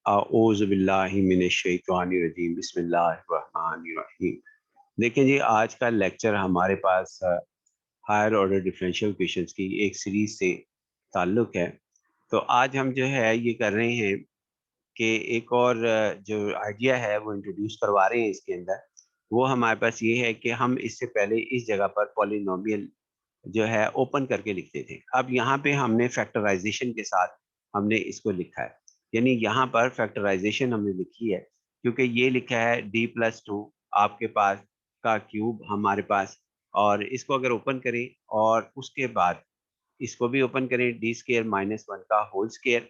औज़ु बिल्लाहि मिनश्शैतानिर्रजीम बिस्मिल्लाहिर्रहमानिर्रहीम। देखिए जी, आज का लेक्चर हमारे पास हायर ऑर्डर डिफरेंशियल इक्वेशंस की एक सीरीज से ताल्लुक़ है। तो आज हम जो है ये कर रहे हैं कि एक और जो आइडिया है वो इंट्रोड्यूस करवा रहे हैं इसके अंदर। वो हमारे पास ये है कि हम इससे पहले इस जगह पर पॉलिनोमियल जो है ओपन करके लिखते थे। अब यहाँ पे हमने फैक्टराइज़ेशन के साथ हमने इसको लिखा है। यानी यहाँ पर फैक्टराइज़ेशन हमने लिखी है क्योंकि ये लिखा है d+2 आपके पास का क्यूब हमारे पास, और इसको अगर ओपन करें और उसके बाद इसको भी ओपन करें डी स्क्वायर माइनस 1 का होल स्क्वायर,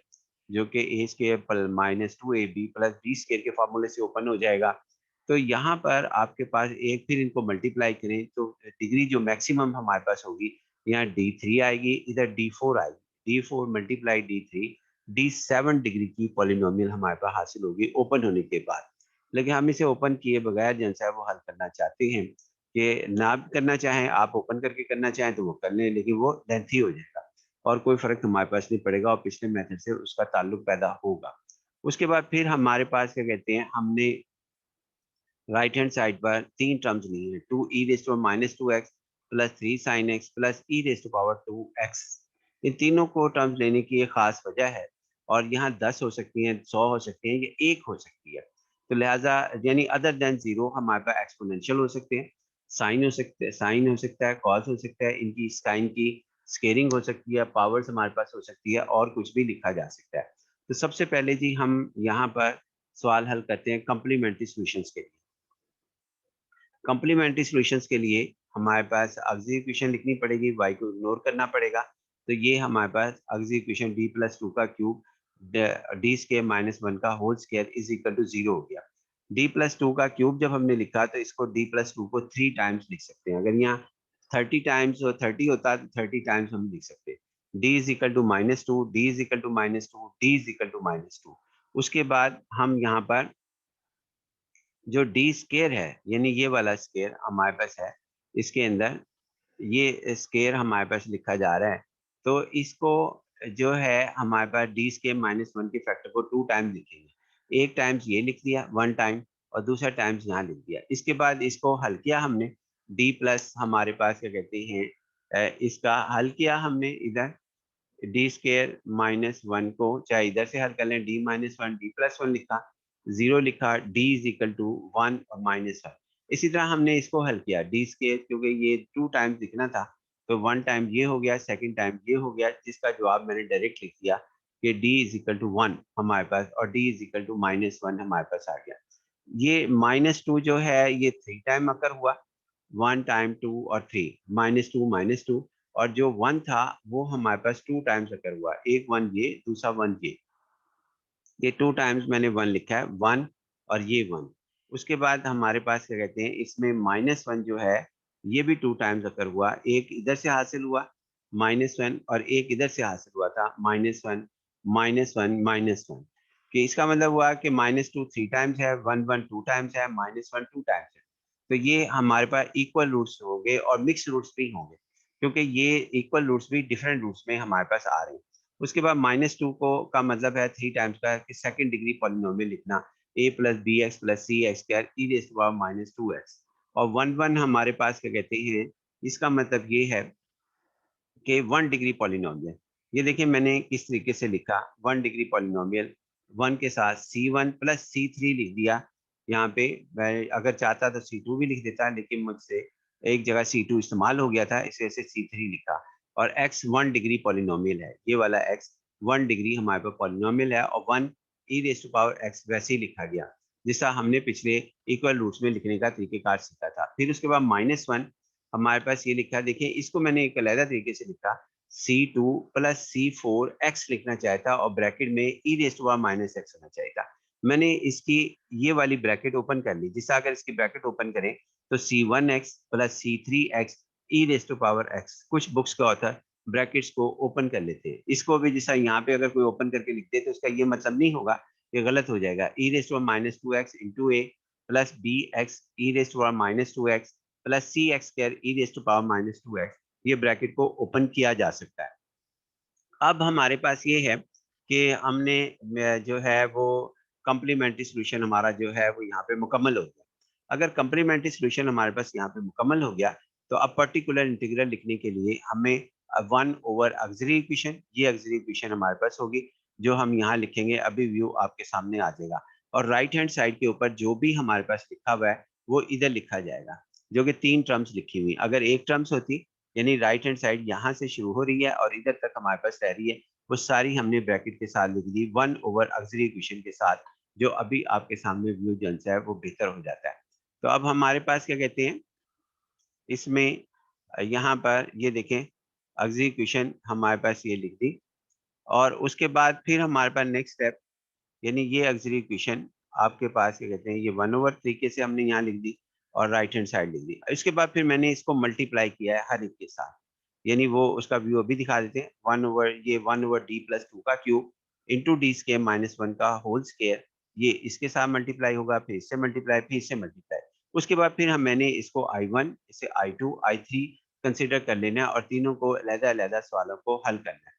जो कि a square plus minus 2ab plus b square के फार्मूले से ओपन हो जाएगा। तो यहाँ पर आपके पास एक, फिर इनको मल्टीप्लाई करें तो डिग्री जो मैक्सिमम हमारे पास होगी, यहाँ D3 आएगी, इधर D4 आएगी। D4 multiply D3, D7 degree की पॉलिनोमियल हमारे पास हासिल होगी ओपन होने के बाद। लेकिन हम इसे ओपन किए बगैर जैसा है वो हल करना चाहते हैं कि ना भी करना चाहें, आप ओपन करके करना चाहें तो वो कर लें, लेकिन वो लेंथी हो जाएगा और कोई फ़र्क हमारे पास नहीं पड़ेगा और पिछले मेथड से उसका ताल्लुक पैदा होगा। उसके बाद फिर हमारे पास क्या कहते हैं, हमने राइट हैंड साइड पर 3 टर्म्स ली हैं, 2e⁻²x plus 3 sin x plus e⁻²x। इन तीनों को टर्म्स लेने की एक ख़ास वजह है, और यहाँ 10 हो सकती हैं, 100 हो सकती हैं, ये 1 हो सकती है। तो लिहाज़ा यानी अदर दैन 0 हमारे पास एक्स्पोनेंशियल हो सकते हैं, साइन हो सकते हैं, साइन हो सकता है, कॉस हो सकता है, इनकी साइन की स्केयरिंग हो सकती है, पावर्स हमारे पास हो सकती है और कुछ भी लिखा जा सकता है। तो सबसे पहले जी हम यहाँ पर सवाल हल करते हैं कॉम्प्लीमेंट्री सॉल्यूशंस के लिए। कॉम्प्लीमेंट्री सॉल्यूशंस के लिए हमारे पास ऑक्सिलरी इक्वेशन लिखनी पड़ेगी, y को इग्नोर करना पड़ेगा। तो ये हमारे पास ऑक्सिलरी इक्वेशन d+2 का क्यूब डी स्क्वायर माइनस 1 का whole square is equal to 0 हो गया। d+2 का क्यूब जब हमने लिखा तो इसको d+2 को 3 टाइम्स लिख सकते हैं। अगर यहाँ 30 टाइम्स और 30 होता तो 30 टाइम्स हम लिख सकते हैं। d is equal to -2, d is equal to -2, d is equal to -2। उसके बाद हम यहाँ पर जो डी स्क्वायर है, यानी ये वाला स्क्वायर हमारे पास है, इसके अंदर ये स्क्वायर हमारे पास लिखा जा रहा है। तो इसको जो है हमारे पास डी स्क्वायर माइनस 1 के फैक्टर को 2 टाइम्स लिखेंगे। एक टाइम्स ये लिख दिया 1 टाइम, और दूसरा टाइम्स यहाँ लिख दिया। इसके बाद इसको हल किया हमने, डी प्लस हमारे पास क्या कहते हैं, इसका हल किया हमने इधर डी स्क्वायर माइनस 1 को चाहे इधर से हल कर लें, डी माइनस 1 डी+1 लिखा, 0 लिखा, डी इज इक्वल टू 1 और -1। इसी तरह हमने इसको हल किया डी स्क्वायर, क्योंकि ये 2 टाइम्स लिखना था तो 1 टाइम ये हो गया, सेकंड टाइम ये हो गया, जिसका जवाब मैंने डायरेक्ट लिख दिया कि डी इज इक्वल टू 1 हमारे पास, और डी इज इक्वल टू -1 हमारे पास आ गया। ये -2 जो है ये 3 टाइम अकर हुआ, 1 टाइम 2 और 3, -2 और जो 1 था वो हमारे पास 2 टाइम्स अकर हुआ, एक 1 ये, दूसरा 1 ये 2 टाइम्स मैंने 1 लिखा है, 1 और ये 1। उसके बाद हमारे पास क्या कहते हैं, इसमें -1 जो है ये भी 2 टाइम्स अकर हुआ, एक इधर से हासिल हुआ -1 और एक इधर से हासिल हुआ था -1 -1 कि इसका मतलब हुआ कि -2 3 टाइम्स है, 1 1 2 टाइम्स है, -1 2 टाइम्स है। तो ये हमारे पास इक्वल रूट्स होंगे और मिक्स्ड रूट्स भी होंगे, क्योंकि ये इक्वल रूट्स भी डिफरेंट रूट्स में हमारे पास आ रहे हैं। उसके बाद -2 को का मतलब है 3 टाइम्स का कि सेकंड डिग्री पॉलिनोमियल लिखना, a plus B X plus C X square e raise to power -2x। और 1 1 हमारे पास क्या कहते हैं, इसका मतलब ये है कि 1 डिग्री पॉलिनोमियल। ये देखिए मैंने किस तरीके से लिखा, 1 डिग्री पॉलिनोमियल 1 के साथ C1 प्लस C3 लिख दिया। यहाँ पे मैं अगर चाहता तो C2 भी लिख देता, लेकिन मुझसे एक जगह C2 इस्तेमाल हो गया था, इस वजह से C3 लिखा। और x 1 डिग्री पॉलिनोमियल है, ये वाला x 1 डिग्री हमारे पास पॉलिनोमियल है, और 1 e raise to power x वैसे ही लिखा गया, जिसका हमने पिछले इक्वल रूट्स में लिखने का तरीक़ेकार सीखा था। फिर उसके बाद -1 हमारे पास ये लिखा, देखिए इसको मैंने एक अलग तरीके से लिखा, C2 प्लस C4x लिखना चाहिए था और ब्रैकेट में e raise to power -x होना चाहिए था। मैंने इसकी ये वाली ब्रैकेट ओपन कर ली, जिससे अगर इसकी ब्रैकेट ओपन करें तो C1x plus C3x e raise to power x। कुछ बुक्स के ऑथर ब्रैकेट्स को ओपन कर लेते हैं, इसको भी जैसा यहाँ पे अगर कोई ओपन करके लिखते तो इसका ये मतलब नहीं होगा, ये गलत हो जाएगा। E raise to power -2x into a plus bx e raise to power -2x plus C X square e raise to power -2x, ये ब्रैकेट को ओपन किया जा सकता है। अब हमारे पास ये है कि हमने जो है वो कम्प्लीमेंट्री सोल्यूशन हमारा जो है वो यहाँ पे मुकम्मल हो गया। अगर कम्प्लीमेंट्री सोल्यूशन हमारे पास यहाँ पे मुकम्मल हो गया, तो अब पर्टिकुलर इंटीग्रल लिखने के लिए हमें 1 ओवर ऑक्सिलरी इक्वेशन, ये ऑक्सिलरी इक्वेशन हमारे पास होगी, जो हम यहाँ लिखेंगे। अभी व्यू आपके सामने आ जाएगा और राइट हैंड साइड के ऊपर जो भी हमारे पास लिखा हुआ है वो इधर लिखा जाएगा, जो कि 3 टर्म्स लिखी हुई। अगर एक टर्म्स होती, यानी राइट हैंड साइड यहाँ से शुरू हो रही है और इधर तक हमारे पास रह रही है, वो सारी हमने ब्रैकेट के साथ लिख दी 1 ओवर ऑक्सिलरी इक्वेशन के साथ, जो अभी आपके सामने व्यू जो है वो बेहतर हो जाता है। तो अब हमारे पास क्या कहते हैं, इसमें यहाँ पर ये देखें, ऑक्सिलरी इक्वेशन हमारे पास ये लिख दी और उसके बाद फिर हमारे पास नेक्स्ट स्टेप, यानी ये ऑक्सिलरी इक्वेशन आपके पास क्या कहते हैं, ये 1/3 तरीके से हमने यहाँ लिख दी और राइट हैंड साइड लिख दी। इसके बाद फिर मैंने इसको मल्टीप्लाई किया है हर एक के साथ, यानी वो उसका व्यू अभी दिखा देते हैं। 1/d+2 का cube into D square minus 1 का होल स्क्वायर, ये इसके साथ मल्टीप्लाई होगा, फिर इससे मल्टीप्लाई, फिर इससे मल्टीप्लाई। उसके बाद फिर मैंने इसको I1, इसे I2, I3 कंसिडर कर लेना है और तीनों को अलग-अलग सवालों को हल करना है।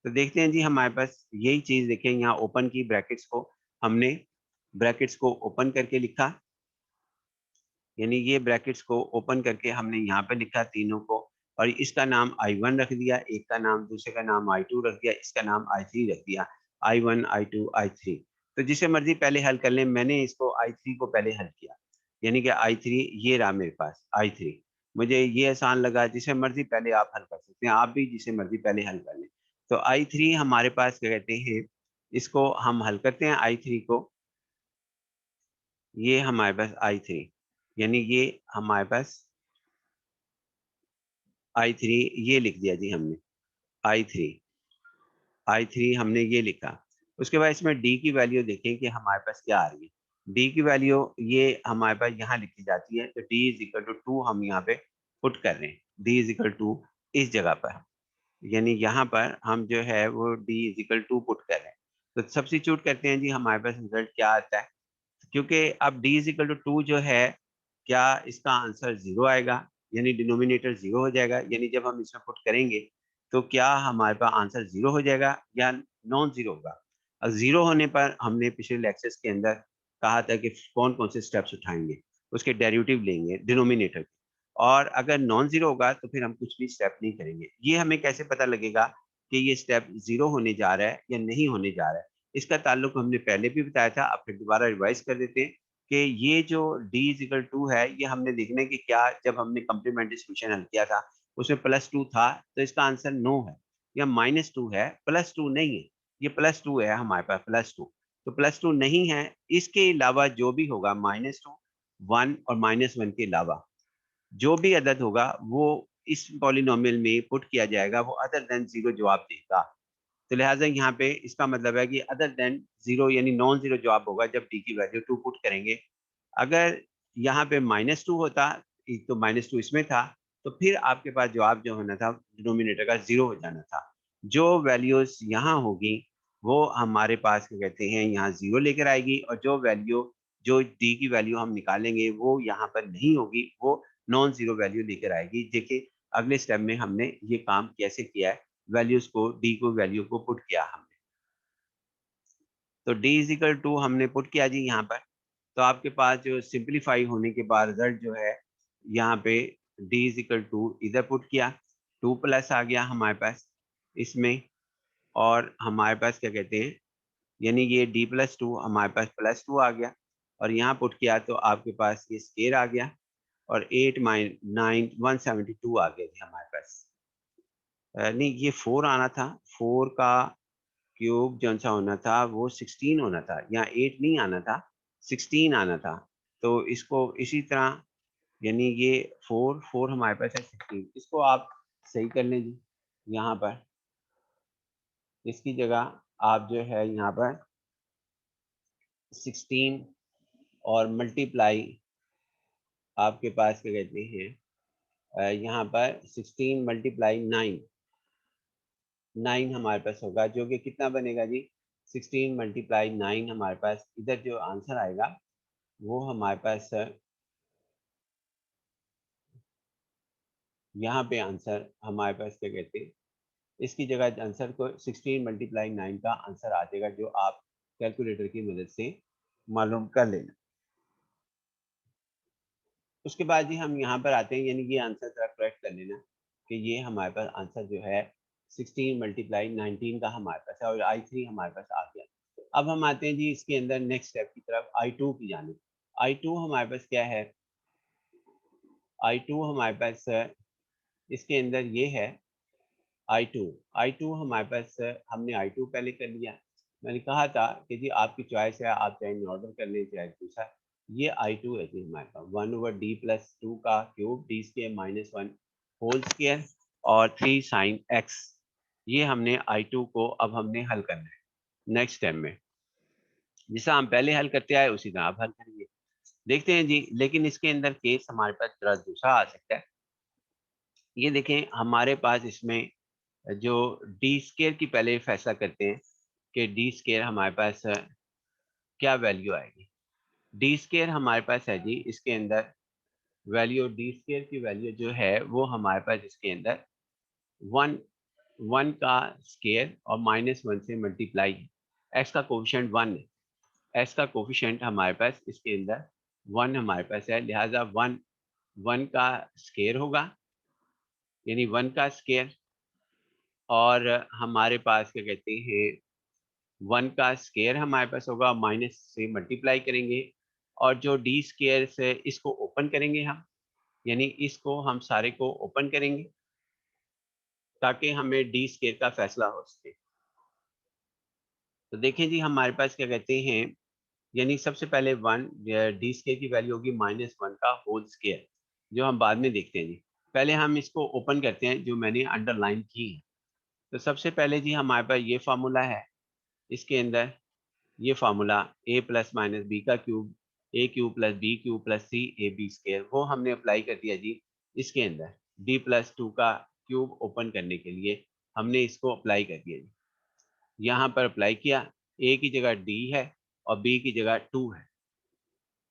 तो देखते हैं जी, हमारे पास यही चीज़ देखें, यहाँ ओपन की ब्रैकेट्स को, हमने ब्रैकेट्स को ओपन करके लिखा, यानी ये ब्रैकेट्स को ओपन करके हमने यहाँ पे लिखा तीनों को, और इसका नाम I1 रख दिया, एक का नाम, दूसरे का नाम I2 रख दिया, इसका नाम I3 रख दिया। I1, I2, I3, तो जिसे मर्जी पहले हल कर लें। मैंने इसको I3 को पहले हल किया, यानी कि I3 ये रहा मेरे पास I3। मुझे ये आसान लगा, जिसे मर्जी पहले आप हल कर सकते हैं, आप भी जिसे मर्जी पहले हल कर लें। तो I3 हमारे पास क्या कहते हैं, इसको हम हल करते हैं I3 को। ये हमारे पास I3, यानी ये हमारे पास I3 ये लिख दिया जी हमने, I3, I3 हमने ये लिखा। उसके बाद इसमें D की वैल्यू देखें कि हमारे पास क्या आ रही है। D की वैल्यू ये हमारे पास यहाँ लिखी जाती है, तो D इज इक्वल टू 2 हम यहाँ पे पुट कर रहे हैं। D इज इक्वल टू इस जगह पर, यानी यहाँ पर हम जो है वो D is equal to put कर रहे हैं। तो सब्स्टिट्यूट करते हैं जी, हमारे पास रिजल्ट क्या आता है। क्योंकि अब D इज इक्वल टू 2 जो है, क्या इसका आंसर 0 आएगा, यानी डिनोमिनेटर 0 हो जाएगा, यानी जब हम इसमें पुट करेंगे तो क्या हमारे पास आंसर 0 हो जाएगा या नॉन 0 होगा। और 0 होने पर हमने पिछले लेक्चर्स के अंदर कहा था कि कौन-कौन से स्टेप्स उठाएँगे, उसके डेरिवेटिव लेंगे डिनोमिनेटर के। और अगर नॉन 0 होगा तो फिर हम कुछ भी स्टेप नहीं करेंगे। ये हमें कैसे पता लगेगा कि ये स्टेप 0 होने जा रहा है या नहीं होने जा रहा है? इसका ताल्लुक हमने पहले भी बताया था, अब फिर दोबारा रिवाइज कर देते हैं कि ये जो D इज इक्वल टू है, ये हमने देखना है कि क्या जब हमने कम्प्लीमेंट्री सॉल्यूशन हल किया था उसमें +2 था, तो इसका आंसर नो है, या -2 है, +2 नहीं है। ये +2 है हमारे पास, +2, तो +2 नहीं है। इसके अलावा जो भी होगा -2, 1 और -1 के अलावा जो भी अदद होगा वो इस पॉलिनोमियल में पुट किया जाएगा, वो अदर देन 0 जवाब देगा। तो लिहाजा यहाँ पे इसका मतलब है कि अदर देन 0 यानी नॉन 0 जवाब होगा जब D की वैल्यू 2 पुट करेंगे। अगर यहाँ पे -2 होता, तो -2 इसमें था, तो फिर आपके पास जवाब जो होना था डिनोमिनेटर का 0 हो जाना था। जो वैल्यूज़ यहाँ होगी वो हमारे पास क्या कहते हैं, यहाँ 0 लेकर आएगी, और जो वैल्यू, जो D की वैल्यू हम निकालेंगे वो यहाँ पर नहीं होगी, वो नॉन 0 वैल्यू लेकर आएगी। देखिए अगले स्टेप में हमने ये काम कैसे किया है, वैल्यूज़ को, D को वैल्यू को पुट किया हमने। तो D इज़ इक्वल टू हमने पुट किया जी यहाँ पर। तो आपके पास जो सिंप्लीफाई होने के बाद रिजल्ट जो है, यहाँ पे D इज इक्वल टू इधर पुट किया, 2 प्लस आ गया हमारे पास इसमें, और हमारे पास क्या कहते हैं, यानी ये D+2 हमारे पास +2 आ गया, और यहाँ पुट किया तो आपके पास ये स्क्वायर आ गया, और 8 माइन 9 172 आ गया जी हमारे पास। नहीं, ये 4 आना था, 4 का क्यूब जौन सा होना था वो 16 होना था, यहाँ 8 नहीं आना था, 16 आना था। तो इसको इसी तरह, यानी ये 4 4 हमारे पास है 16, इसको आप सही कर लें जी। यहाँ पर इसकी जगह आप जो है यहाँ पर 16 और मल्टीप्लाई, आपके पास क्या कहते हैं, यहाँ पर 16 मल्टीप्लाई 9, 9 हमारे पास होगा, जो कि कितना बनेगा जी, 16 मल्टीप्लाई 9 हमारे पास इधर जो आंसर आएगा वो हमारे पास यहाँ पे आंसर हमारे पास क्या कहते हैं, इसकी जगह आंसर को 16 मल्टीप्लाई 9 का आंसर आ जाएगा, जो आप कैलकुलेटर की मदद से मालूम कर लेना। उसके बाद जी हम यहाँ पर आते हैं, यानी ये आंसर जरा करेक्ट कर लेना कि ये हमारे पास आंसर जो है 16 मल्टीप्लाई 19 का हमारे पास है, और I3 हमारे पास आ गया। अब हम आते हैं जी इसके अंदर नेक्स्ट स्टेप की तरफ, I2 की जानिब। I2 हमारे पास क्या है, I2 हमारे पास इसके अंदर ये है I2। I2 हमारे पास हमने I2 पहले कर लिया। मैंने कहा था कि जी आपकी चॉइस है, आप चाहे इन ऑर्डर कर लें चाहे दूसरा। ये I2 है जी हमारे पास 1/d+2 का cube d square -1 whole square और 3 साइन x। ये हमने I2 को अब हमने हल करना है नेक्स्ट स्टेप में। जैसा हम पहले हल करते आए उसी तरह आप हल करेंगे। देखते हैं जी, लेकिन इसके अंदर केस हमारे पास थोड़ा दूसरा आ सकता है। ये देखें हमारे पास इसमें जो डी स्केयर की पहले फैसला करते हैं कि डी स्केयर हमारे पास क्या वैल्यू आएगी। डी स्केयर हमारे पास है जी इसके अंदर वैल्यू, डी स्केयर की वैल्यू जो है वो हमारे पास इसके अंदर 1 का स्केयर और -1 से मल्टीप्लाई है। एक्स का कोफिशिएंट 1 है, एक्स का कोफिशिएंट हमारे पास इसके अंदर 1 हमारे पास है, लिहाजा 1 का स्केयर होगा, यानी 1 का स्केयर। और हमारे पास क्या कहते हैं 1 का स्केयर हमारे पास होगा, माइनस से मल्टीप्लाई करेंगे, और जो डी स्केयर से इसको ओपन करेंगे हम, यानी इसको हम सारे को ओपन करेंगे ताकि हमें डी स्केयर का फैसला हो सके। तो देखें जी हमारे पास क्या कहते हैं, यानी सबसे पहले 1 डी स्केयर की वैल्यू होगी -1 का होल स्केयर, जो हम बाद में देखते हैं जी। पहले हम इसको ओपन करते हैं जो मैंने अंडरलाइन की है। तो सबसे पहले जी हमारे पास ये फार्मूला है, इसके अंदर ये formula a plus minus b का cube, a cube plus b cube plus c a b square, वो हमने अप्लाई कर दिया जी इसके अंदर। d+2 का क्यूब ओपन करने के लिए हमने इसको अप्लाई कर दिया जी, यहाँ पर अप्लाई किया। a की जगह d है और b की जगह 2 है,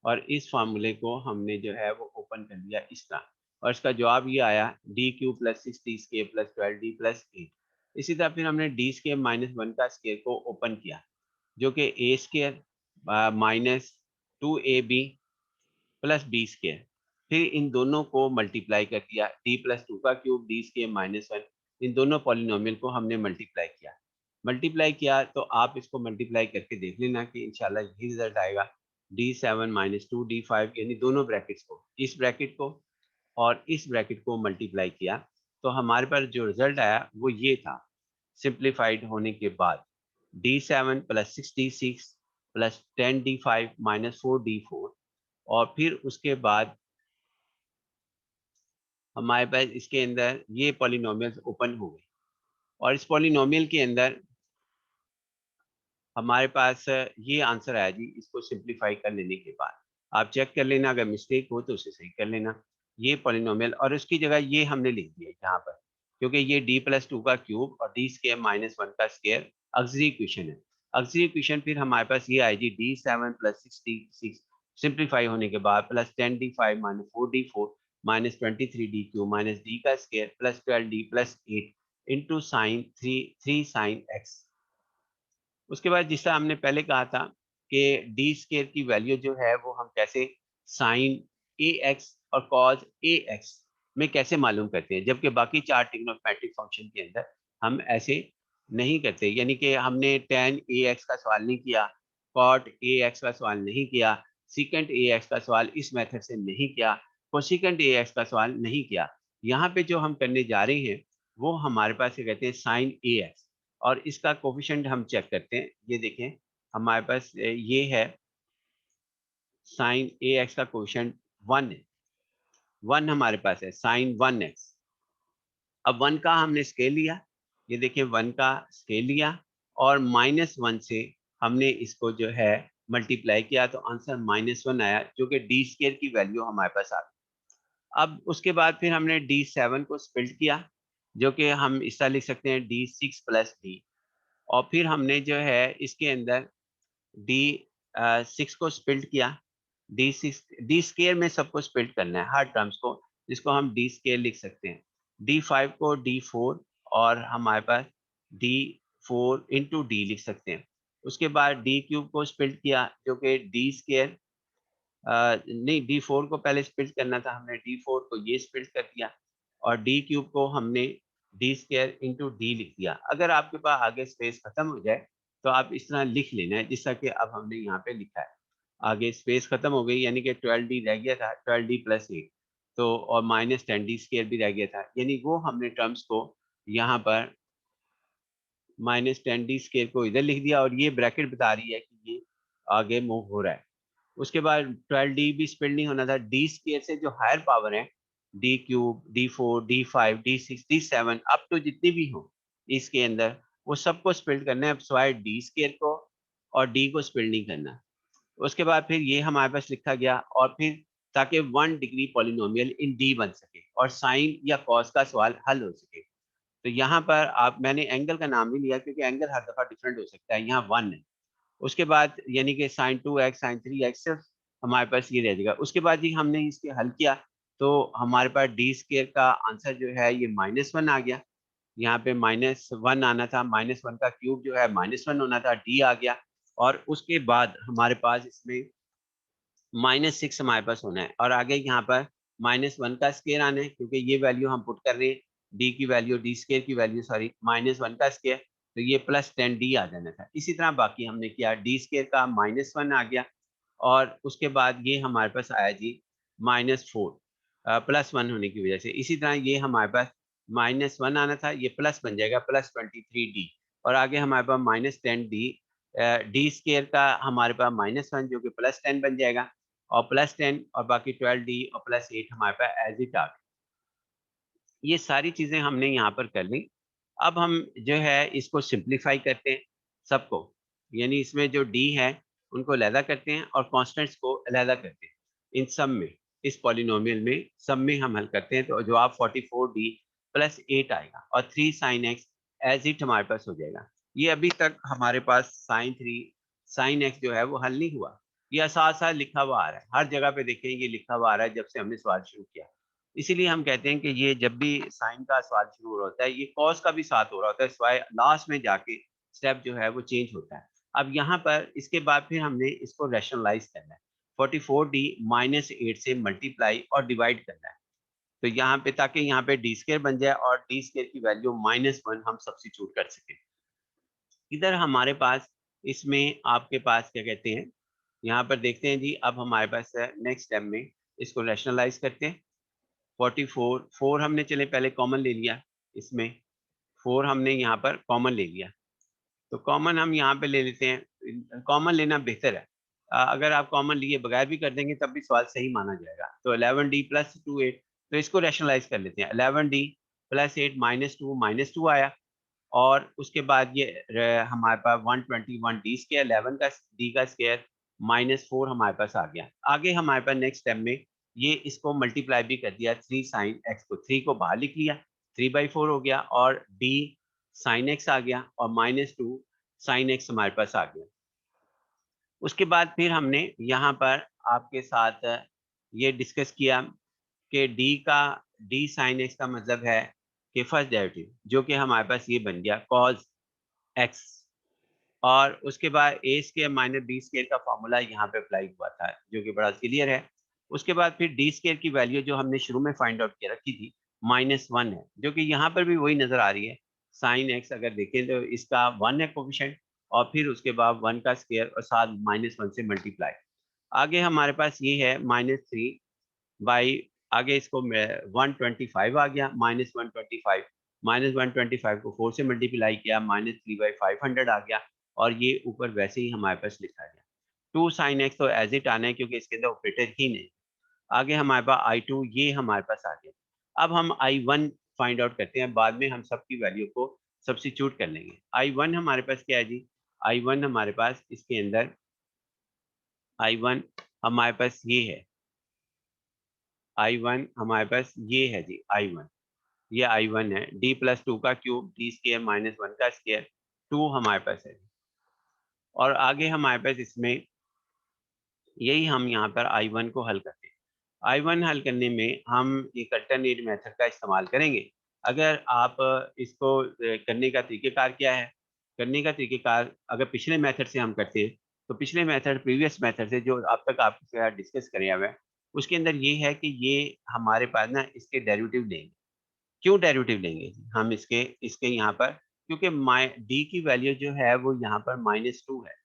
और इस फार्मूले को हमने जो है वो ओपन कर दिया इस तरह, और इसका जवाब ये आया d³ plus 6d square plus 12d plus 8। इसी तरह फिर हमने d स्केयर -1 का स्केयर को ओपन किया, जो कि a square -2ab plus b square. फिर इन दोनों को मल्टीप्लाई कर दिया, d+2 का क्यूब d स्केयर -1, इन दोनों पॉलिनोमियल को हमने मल्टीप्लाई किया। मल्टीप्लाई किया तो आप इसको मल्टीप्लाई करके देख लेना कि इंशाल्लाह यही रिजल्ट आएगा, d7 -2d5, यानी दोनों ब्रैकेट्स को, इस ब्रैकेट को और इस ब्रैकेट को मल्टीप्लाई किया तो हमारे पास जो रिजल्ट आया वो ये था। सिंप्लीफाइड होने के बाद d7 plus 6d6 plus 10d5 -4d4, और फिर उसके बाद हमारे पास इसके अंदर ये पॉलिनोमियल्स ओपन हो गए, और इस पॉलिनोमियल के अंदर हमारे पास ये आंसर आया जी, इसको सिंप्लीफाई कर लेने के बाद। आप चेक कर लेना, अगर मिस्टेक हो तो उसे सही कर लेना। ये पॉलिनोमियल और उसकी जगह ये हमने लिख दिया यहाँ पर, क्योंकि ये d+2 का क्यूब और d स्क्वायर -1 का स्क्वायर ऑक्सिलरी इक्वेशन है। ऑक्सिलरी इक्वेशन फिर हमारे पास ये आएगी d7 प्लस 6d6 सिंप्लीफाई होने के बाद plus 10d5 -4d4 -23d³ minus d का square plus 12d plus 8 into sine 3 sine x। उसके बाद जिस तरह हमने पहले कहा था कि डी स्केयर की वैल्यू जो है वो हम कैसे साइन ए एक्स और कॉज ए एक्स में कैसे मालूम करते हैं, जबकि बाकी 4 ट्रिग्नोमेट्रिक फंक्शन के अंदर हम ऐसे नहीं करते। यानी कि हमने tan ए एक्स का सवाल नहीं किया, cot ए एक्स का सवाल नहीं किया, secant ए एक्स का सवाल इस मेथड से नहीं किया, cosecant ए एक्स का सवाल नहीं किया। यहाँ पे जो हम करने जा रहे हैं वो हमारे पास क्या कहते हैं साइन ए एक्स, और इसका कोफिशिएंट हम चेक करते हैं। ये देखें हमारे पास ये है साइन ए एक्स का कोफिशिएंट 1 है, 1 हमारे पास है साइन 1x। अब 1 का हमने स्केल लिया, ये देखिए 1 का स्केल लिया और -1 से हमने इसको जो है मल्टीप्लाई किया तो आंसर -1 आया, जो कि डी स्केयर की वैल्यू हमारे पास आ गई। अब उसके बाद फिर हमने d7 को स्प्लिट किया, जो कि हम इस तरह लिख सकते हैं d6 प्लस डी, और फिर हमने जो है इसके अंदर डी 6 को स्प्लिट किया, डी स्केयर में सबको स्प्लिट करना है हर टर्म्स को, जिसको हम डी स्केयर लिख सकते हैं। d5 को d4 और हमारे पास d4 इंटू डी लिख सकते हैं। उसके बाद डी क्यूब को स्प्लिट किया जो कि डी स्क्वायर नहीं डी फोर को पहले स्प्लिट करना था, हमने डी फोर को ये स्प्लिट कर दिया और डी क्यूब को हमने डी स्क्वायर इंटू डी लिख दिया। अगर आपके पास आगे स्पेस खत्म हो जाए तो आप इस तरह लिख लेना है जैसा कि अब हमने यहाँ पे लिखा है। आगे स्पेस खत्म हो गई यानी कि 12d रह गया था, 12d प्लस 8 तो और माइनस 10d स्क्वायर भी रह गया था, यानी वो हमने टर्म्स को यहाँ पर माइनस 10d स्क्वायर को इधर लिख दिया और ये ब्रैकेट बता रही है कि ये आगे मूव हो रहा है। उसके बाद 12d भी स्प्लिट नहीं होना था, डी स्क्वायर से जो हायर पावर है D cube, D four, D five, D six, D seven up to जितनी भी हो इसके अंदर वो सबको स्प्लिट करना है, स्वाय डी स्क्वायर को और डी को स्प्लिट नहीं करना। उसके बाद फिर ये हमारे पास लिखा गया और फिर ताकि 1 डिग्री पॉलिनोमियल इन डी बन सके और साइन या कॉस का सवाल हल हो सके। तो यहाँ पर आप मैंने एंगल का नाम नहीं लिया क्योंकि एंगल हर दफा डिफरेंट हो सकता है, यहाँ 1 है। उसके बाद यानी कि साइन 2x साइन 3x सिर्फ हमारे पास ये रह जाएगा। उसके बाद ही हमने इसके हल किया तो हमारे पास डी स्क्वायर का आंसर जो है ये -1 आ गया। यहाँ पे -1 आना था, -1 का क्यूब जो है -1 होना था, डी आ गया। और उसके बाद हमारे पास इसमें -6 हमारे पास होना है और आगे यहाँ पर -1 का स्क्वायर आना है क्योंकि ये वैल्यू हम पुट कर रहे हैं, डी की वैल्यू, डी स्क्वायर की वैल्यू सॉरी -1 का स्क्वायर, तो ये +10d आ जाना था। इसी तरह बाकी हमने किया, डी स्क्वायर का -1 आ गया और उसके बाद ये हमारे पास आया जी -4 +1 होने की वजह से। इसी तरह ये हमारे पास -1 आना था, ये प्लस बन जाएगा +23d और आगे हमारे पास -10d डी स्क्वायर का हमारे पास -1 जो कि +10 बन जाएगा और +10 और बाकी 12d और +8 हमारे पास एज इट आ गया। ये सारी चीजें हमने यहाँ पर कर ली। अब हम जो है इसको सिंप्लीफाई करते हैं सबको, यानी इसमें जो डी है उनको अलहदा करते हैं और कॉन्स्टेंट्स को अलहदा करते हैं। इन सब में इस पॉलिनोमियल में सब में हम हल करते हैं तो जवाब 44d प्लस 8 आएगा और 3 sin x एज इट हमारे पास हो जाएगा। ये अभी तक हमारे पास sin x जो है वो हल नहीं हुआ, ये साथ साथ लिखा हुआ आ रहा है, हर जगह पे देखें ये लिखा हुआ आ रहा है जब से हमने सवाल शुरू किया। इसीलिए हम कहते हैं कि ये जब भी साइन का सवाल शुरू हो रहा होता है ये कॉस का भी साथ हो रहा होता है, सिवाय लास्ट में जाके स्टेप जो है वो चेंज होता है। अब यहाँ पर इसके बाद फिर हमने इसको रैशनलाइज करना है, 44d -8 से मल्टीप्लाई और डिवाइड करना है। तो यहाँ पे ताकि यहाँ पे डी स्क्वायर बन जाए और डी स्क्वायर की वैल्यू -1 हम सब्स्टिट्यूट कर सकें। इधर हमारे पास इसमें आपके पास क्या कहते हैं, यहाँ पर देखते हैं जी। अब हमारे पास नेक्स्ट स्टेप में इसको रैशनलाइज करते हैं। 44 4 हमने चले पहले कॉमन ले लिया, इसमें 4 हमने यहाँ पर कॉमन ले लिया, तो कॉमन हम यहाँ पे ले लेते हैं, कॉमन लेना बेहतर है। अगर आप कॉमन लिए बगैर भी कर देंगे तब भी सवाल सही माना जाएगा। तो 11d प्लस 2 8, तो इसको रैशनलाइज कर लेते हैं। 11d प्लस 8 -2 आया और उसके बाद ये हमारे पास 121d स्क्वायर, 11 का d का स्क्वायर -4 हमारे पास आ गया। आगे हमारे पास नेक्स्ट स्टेप में ये इसको मल्टीप्लाई भी कर दिया, 3 sin x को 3 को बाहर लिख लिया, 3/4 हो गया और d sin x आ गया और -2 sin x हमारे पास आ गया। उसके बाद फिर हमने यहाँ पर आपके साथ ये डिस्कस किया कि d sin x का मतलब है कि फर्स्ट डेरिवेटिव जो कि हमारे पास ये बन गया cos x, और उसके बाद ए स्क्वायर माइनस बी स्क्वायर का फॉर्मूला यहाँ पे अप्लाई हुआ था जो कि बड़ा क्लियर है। उसके बाद फिर डी स्क्वायर की वैल्यू जो हमने शुरू में फाइंड आउट किया रखी थी -1 है, जो कि यहाँ पर भी वही नजर आ रही है। साइन एक्स अगर देखें तो इसका 1 है कोफिशिएंट और फिर उसके बाद 1 का स्क्वायर और साथ -1 से मल्टीप्लाई। आगे हमारे पास ये है -3 बाई, आगे इसको 125 आ गया, -125 -125 को 4 से मल्टीप्लाई किया, -3/500 आ गया और ये ऊपर वैसे ही हमारे पास लिखा गया। 2 sin x तो एज इट आना है क्योंकि इसके अंदर ऑपरेटर ही नहीं। आगे हमारे पास I2 ये हमारे पास आ गया। अब हम I1 फाइंड आउट करते हैं, बाद में हम सबकी वैल्यू को सब्स्टिट्यूट कर लेंगे। I1 हमारे पास क्या है जी, I1 हमारे पास इसके अंदर I1 हमारे पास ये है, I1 हमारे पास ये है जी I1, ये I1 है, d प्लस 2 का क्यूब d स्क्वायर -1 का स्क्वायर 2 हमारे पास है। और आगे हमारे पास इसमें यही हम यहाँ पर I1 को हल करते हैं। I1 हल करने में हम एक अल्टरनेट मेथड का इस्तेमाल करेंगे। अगर आप इसको करने का तरीक़ेकार क्या है, करने का तरीक़ेकार अगर पिछले मेथड से हम करते हैं, तो पिछले मेथड प्रीवियस मेथड से जो अब तक आपके साथ डिस्कस किया हुआ है, उसके अंदर ये है कि ये हमारे पास ना इसके डेरिवेटिव लेंगे। क्यों डेरिवेटिव लेंगे? हम इसके इसके यहाँ पर क्योंकि माइ डी की वैल्यू जो है वो यहाँ पर -2 है।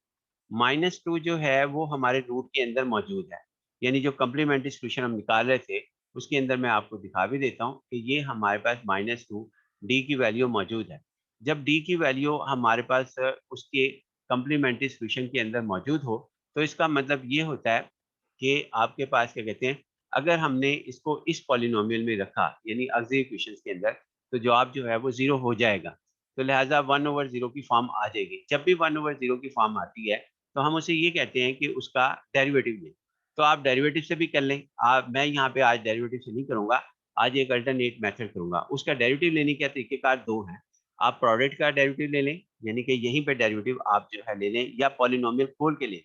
-2 जो है वो हमारे रूट के अंदर मौजूद है। यानी जो कॉम्प्लीमेंट्री सॉल्यूशन हम निकाल रहे थे, उसके अंदर मैं आपको दिखा भी देता हूँ कि ये हमारे पास -2 डी की वैल्यू मौजूद है। जब डी की वैल्यू हमारे पास उसके कॉम्प्लीमेंट्री सॉल्यूशन के अंदर मौजूद हो, तो इसका मतलब ये होता है कि आपके पास क्या कहते हैं, अगर हमने इसको इस पॉलिनोमियल में रखा, यानी ऑक्सिलरी इक्वेशंस के अंदर, तो जवाब जो है वो 0 हो जाएगा। तो लिहाज़ा 1/0 की फॉर्म आ जाएगी। जब भी 1/0 की फॉर्म आती है, तो हम उसे ये कहते हैं कि उसका डेरिवेटिव लें। तो आप डेरिवेटिव से भी कर लें। आप मैं यहाँ पे आज डेरिवेटिव से नहीं करूँगा, आज एक अल्टरनेट मेथड करूँगा। उसका डेरिवेटिव लेने के तरीक़ेकार 2 हैं। आप प्रोडक्ट का डेरिवेटिव ले लें, यानी कि यहीं पे डेरिवेटिव आप जो है ले लें या पॉलिनोमियल खोल के लें।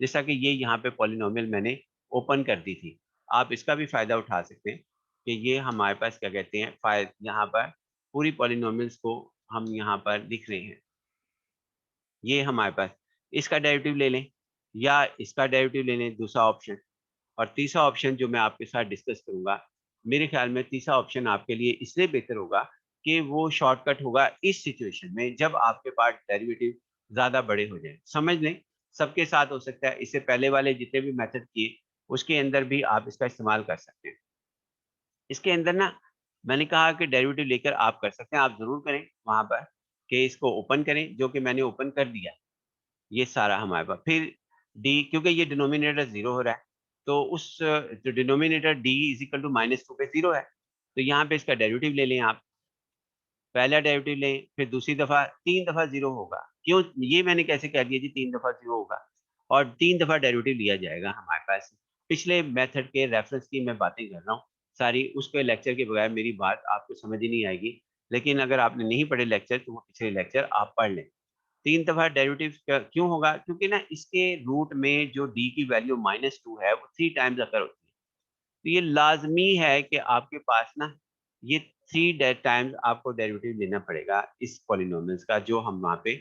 जैसा कि ये यहाँ पे पॉलिनोमियल मैंने ओपन कर दी थी। आप इसका भी फ़ायदा उठा सकते हैं कि ये हमारे पास क्या कहते हैं यहाँ पर पूरी पॉलिनोमियल्स को हम यहाँ पर लिख रहे हैं। ये हमारे पास इसका डेरिवेटिव ले लें या इसका डेरिवेटिव ले लें दूसरा ऑप्शन। और तीसरा ऑप्शन जो मैं आपके साथ डिस्कस करूँगा, मेरे ख़्याल में तीसरा ऑप्शन आपके लिए इसलिए बेहतर होगा कि वो शॉर्टकट होगा इस सिचुएशन में जब आपके पास डेरिवेटिव ज़्यादा बड़े हो जाएँ। समझ लें, सबके साथ हो सकता है, इससे पहले वाले जितने भी मेथड किए, उसके अंदर भी आप इसका इस्तेमाल कर सकते हैं। इसके अंदर ना मैंने कहा कि डेरिवेटिव लेकर आप कर सकते हैं, आप ज़रूर करें वहाँ पर कि इसको ओपन करें, जो कि मैंने ओपन कर दिया। ये सारा हमारे पास फिर डी क्योंकि ये डिनोमिनेटर 0 हो रहा है, तो उस जो denominator D is equal to -2 पे 0 है, तो यहाँ पे इसका डेरिवेटिव ले लें आप। पहला डेरिवेटिव लें, फिर दूसरी दफ़ा 3 दफ़ा 0 होगा। क्यों? ये मैंने कैसे कह दिया जी 3 दफ़ा 0 होगा और 3 दफ़ा डेरिवेटिव लिया जाएगा हमारे पास। पिछले मेथड के रेफरेंस की मैं बातें कर रहा हूँ, सारी उसके लेक्चर के बगैर मेरी बात आपको समझ ही नहीं आएगी। लेकिन अगर आपने नहीं पढ़े लेक्चर, तो वो पिछले लेक्चर आप पढ़ लें। 3 दफ़ा डेरिवेटिव क्यों होगा? क्योंकि ना इसके रूट में जो डी की वैल्यू -2 है, वो 3 टाइम्स अकर होती है। तो ये लाज़मी है कि आपके पास ना ये 3 टाइम्स आपको डेरिवेटिव लेना पड़ेगा इस पॉलिनोमियल्स का जो हम वहाँ पे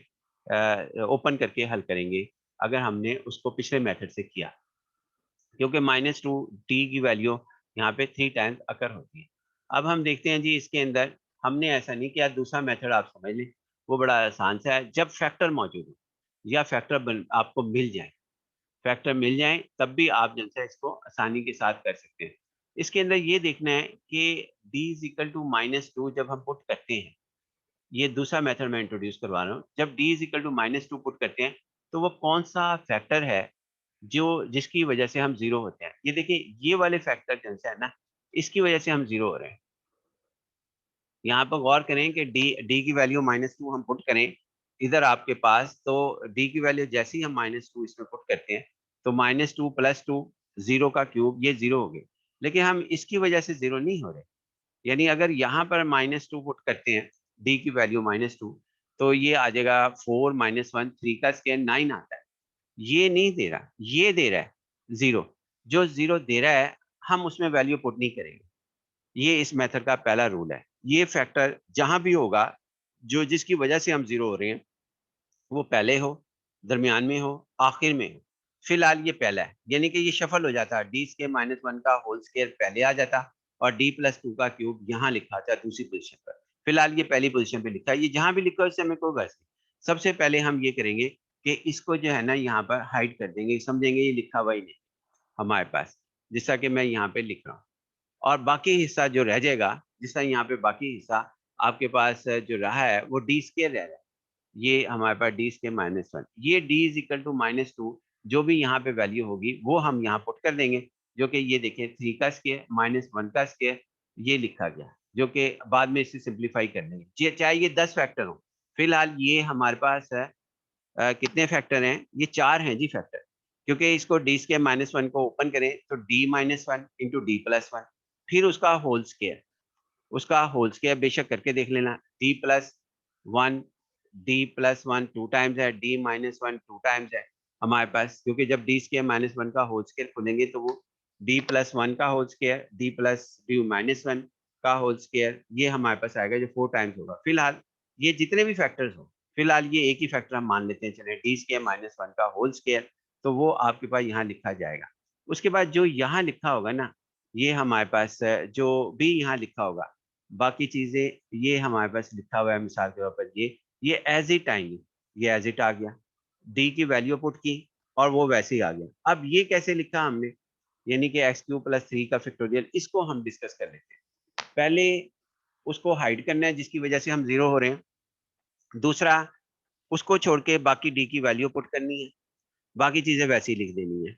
ओपन करके हल करेंगे, अगर हमने उसको पिछले मेथड से किया। क्योंकि -2 टी की वैल्यू यहाँ पे 3 टाइम्स अकर होती है। अब हम देखते हैं जी इसके अंदर हमने ऐसा नहीं किया, दूसरा मेथड आप समझ लें, वो बड़ा आसान सा है। जब फैक्टर मौजूद हो या फैक्टर आपको मिल जाएँ तब भी आप जो है इसको आसानी के साथ कर सकते हैं। इसके अंदर ये देखना है कि d इज़ इक्वल टू -2 जब हम पुट करते हैं, ये दूसरा मेथड मैं इंट्रोड्यूस करवा रहा हूँ। जब d is equal to -2 put करते हैं, तो वो कौन-सा फैक्टर है जो जिसकी वजह से हम 0 होते हैं। ये देखिए ये वाले फैक्टर जैसे है ना, इसकी वजह से हम 0 हो रहे हैं। यहाँ पर गौर करें कि डी की वैल्यू -2 हम पुट करें, इधर आपके पास तो डी की वैल्यू जैसे ही हम -2 इसमें पुट करते हैं, तो -2 + 2 0 का क्यूब ये 0 हो गए। लेकिन हम इसकी वजह से 0 नहीं हो रहे। यानी अगर यहाँ पर -2 पुट करते हैं, डी की वैल्यू -2 तो ये आ जाएगा 4 - 1 3 का स्क्वायर 9 आता है। ये नहीं दे रहा, ये दे रहा है 0। जो 0 दे रहा है, हम उसमें वैल्यू पुट नहीं करेंगे। ये इस मेथड का पहला रूल है। ये फैक्टर जहाँ भी होगा, जो जिसकी वजह से हम 0 हो रहे हैं, वो पहले हो, दरमियान में हो, आखिर में हो। फिलहाल ये पहला है, यानी कि ये शफ़ल हो जाता। डी स्क्वायर -1 का होल स्क्वायर पहले आ जाता और d+2 का क्यूब यहाँ लिखा था दूसरी पोज़ीशन पर। फिलहाल ये पहली पोज़ीशन पे लिखा है, ये जहाँ भी लिखा हो इससे हमें कोई गर्ज़ नहीं। सबसे पहले हम ये करेंगे कि इसको जो है ना यहाँ पर हाइड कर देंगे, समझेंगे ये लिखा हुआ ही नहीं हमारे पास, जैसा कि मैं यहाँ पे लिख रहा हूँ। और बाकी हिस्सा जो रह जाएगा, जिस तरह यहाँ पे बाकी हिस्सा आपके पास जो रहा है, वो डी स्क्वायर रह रहा है। ये हमारे पास डी स्क्वायर -1 ये d इज़ इक्वल टू -2 जो भी यहाँ पे वैल्यू होगी, वो हम यहाँ पुट कर देंगे, जो कि ये देखिए 3 का स्क्वायर -1 का स्क्वायर ये लिखा गया, जो कि बाद में इसे सिम्प्लीफाई कर लेंगे। चाहे ये 10 फैक्टर हो, फिलहाल ये हमारे पास कितने फैक्टर हैं? ये 4 हैं जी फैक्टर। क्योंकि इसको d स्क्वायर -1 को ओपन करें तो d-1 इंटू d+1 फिर उसका होल स्क्वायर बेशक करके देख लेना d+1 d+1 2 टाइम्स है, d-1 2 टाइम्स है हमारे पास, क्योंकि जब d स्क्वायर -1 का होल स्क्वायर खोलेंगे तो वो d+1 का होल स्क्वायर d+1 का होल स्क्वायर ये हमारे पास आएगा जो 4 टाइम्स होगा। फिलहाल ये जितने भी फैक्टर्स हो, फिलहाल ये एक ही फैक्टर हम मान लेते हैं, चले डी स्क्वायर माइनस 1 का होल स्क्वायर, तो वो आपके पास यहाँ लिखा जाएगा। उसके बाद जो यहाँ लिखा होगा ना, ये हमारे पास जो भी यहाँ लिखा होगा, बाकी चीज़ें ये हमारे पास लिखा हुआ है, मिसाल के तौर पर ये एज़ इट आएँगी, ये एज़ इट आ गया। डी की वैल्यू पुट की और वो वैसे ही आ गया। अब ये कैसे लिखा हमने, यानी कि एक्स क्यूब प्लस 3 का फैक्टोरियल, इसको हम डिस्कस कर लेते हैं। पहले उसको हाइड करना है जिसकी वजह से हम 0 हो रहे हैं। दूसरा, उसको छोड़ के बाकी डी की वैल्यू पुट करनी है, बाकी चीज़ें वैसे ही लिख देनी है।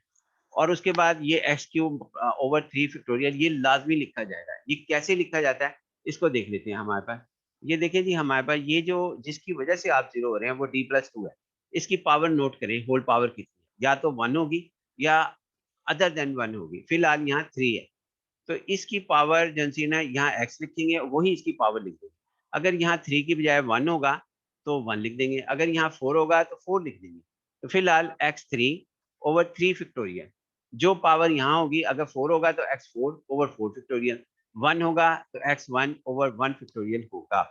और उसके बाद ये एक्स क्यूब ओवर 3 फैक्टोरियल ये लाज़मी लिखा जाएगा। ये कैसे लिखा जाता है, इसको देख लेते हैं हमारे पास। ये देखिए जी, हमारे पास ये जो जिसकी वजह से आप 0 हो रहे हैं वो d प्लस 2 है। इसकी पावर नोट करें, होल पावर कितनी है? या तो 1 होगी या अदर देन 1 होगी। फिलहाल यहाँ 3 है। तो इसकी पावर जो सी ना, यहाँ x लिखेंगे, वही इसकी पावर लिख देंगे। अगर यहाँ 3 की बजाय 1 होगा तो 1 लिख देंगे, अगर यहाँ 4 होगा तो 4 लिख देंगे। तो फिलहाल x3 ओवर 3 फैक्टोरियल, जो पावर यहाँ होगी, अगर 4 होगा तो x4 ओवर 4 फैक्टोरियल, 1 होगा तो x1 ओवर 1 फैक्टोरियल होगा।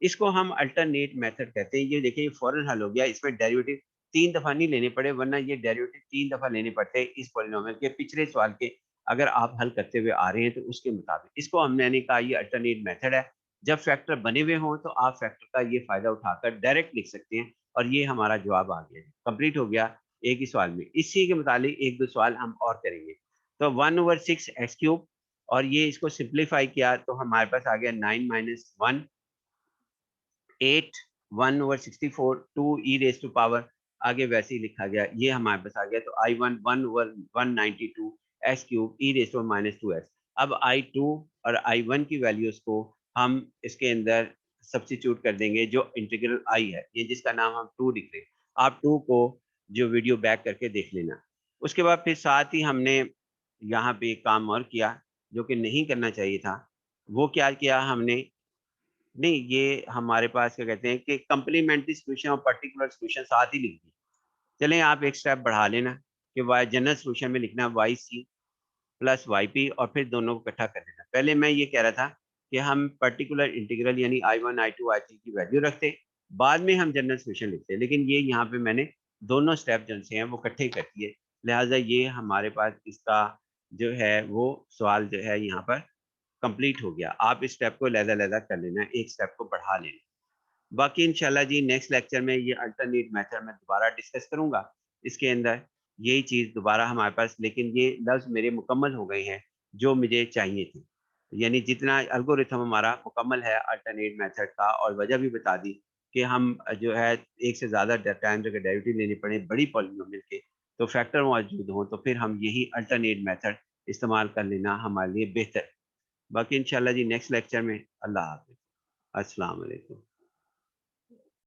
इसको हम अल्टरनेट मेथड कहते हैं। ये देखिए, ये फौरन हल हो गया। इसमें डेरिवेटिव 3 दफ़ा नहीं लेने पड़े, वरना ये डेरिवेटिव 3 दफ़ा लेने पड़ते हैं इस पॉलिनोमियल के। पिछले सवाल के अगर आप हल करते हुए आ रहे हैं तो उसके मुताबिक इसको हमने कहा ये अल्टरनेट मेथड है। जब फैक्टर बने हुए हों तो आप फैक्टर का ये फ़ायदा उठाकर डायरेक्ट लिख सकते हैं, और ये हमारा जवाब आ गया, कंप्लीट हो गया एक ही सवाल में। इसी के मुताबिक 1-2 सवाल हम और करेंगे। तो 1/6 एक्स क्यूब, और ये इसको सिंप्लीफाई किया तो हमारे पास आ गया 9 minus 1 8 1/64 2 e raise to power, आगे वैसे ही लिखा गया, ये हमारे पास आ गया। तो I1 1/192 x cube e raise to minus 2x। अब I2 और I1 की वैल्यूज़ को हम इसके अंदर सब्स्टिट्यूट कर देंगे, जो इंटीग्रल I है, ये जिसका नाम हम 2 लिख रहे हैं। आप 2 को जो वीडियो बैक करके देख लेना। उसके बाद फिर साथ ही हमने यहाँ पे एक काम और किया, जो कि नहीं करना चाहिए था। वो क्या किया हमने, नहीं, ये हमारे पास क्या कहते हैं कि कॉम्प्लीमेंट्री सॉल्यूशन और पर्टिकुलर सॉल्यूशन साथ ही लिख दिए। चलें, आप एक स्टेप बढ़ा लेना कि वाई जनरल सॉल्यूशन में लिखना y c plus y p, और फिर दोनों को इकट्ठा कर देना। पहले मैं ये कह रहा था कि हम पर्टिकुलर इंटीग्रल यानी I1, I2, I3 की वैल्यू रखते, बाद में हम जनरल सॉल्यूशन लिखते, लेकिन ये यहाँ पे मैंने दोनों स्टेप जो से हैं वो इकट्ठे कर दिए। लिहाजा ये हमारे पास इसका जो है वो सवाल जो है यहाँ पर कंप्लीट हो गया। आप इस स्टेप को अलग-अलग कर लेना, एक स्टेप को बढ़ा लेना। बाकी इंशाल्लाह जी नेक्स्ट लेक्चर में ये अल्टरनेट मेथड मैं दोबारा डिस्कस करूँगा। इसके अंदर यही चीज़ दोबारा हमारे पास, लेकिन ये लफ्ज़ मेरे मुकम्मल हो गए हैं जो मुझे चाहिए थे। यानी जितना एल्गोरिथम हमारा मुकम्मल है अल्टरनेट मेथड का, और वजह भी बता दी कि हम जो है एक से ज़्यादा टाइम जगह डेरिवेटिव लेने पड़े बड़ी पॉलिनोमियल के, तो फैक्टर मौजूद हों, तो फिर हम यही अल्टरनेट मेथड इस्तेमाल कर लेना हमारे लिए बेहतर है। बाकी इंशाल्लाह जी नेक्स्ट लेक्चर में। अल्लाह हाफ़िज़। अस्सलाम वालेकुम।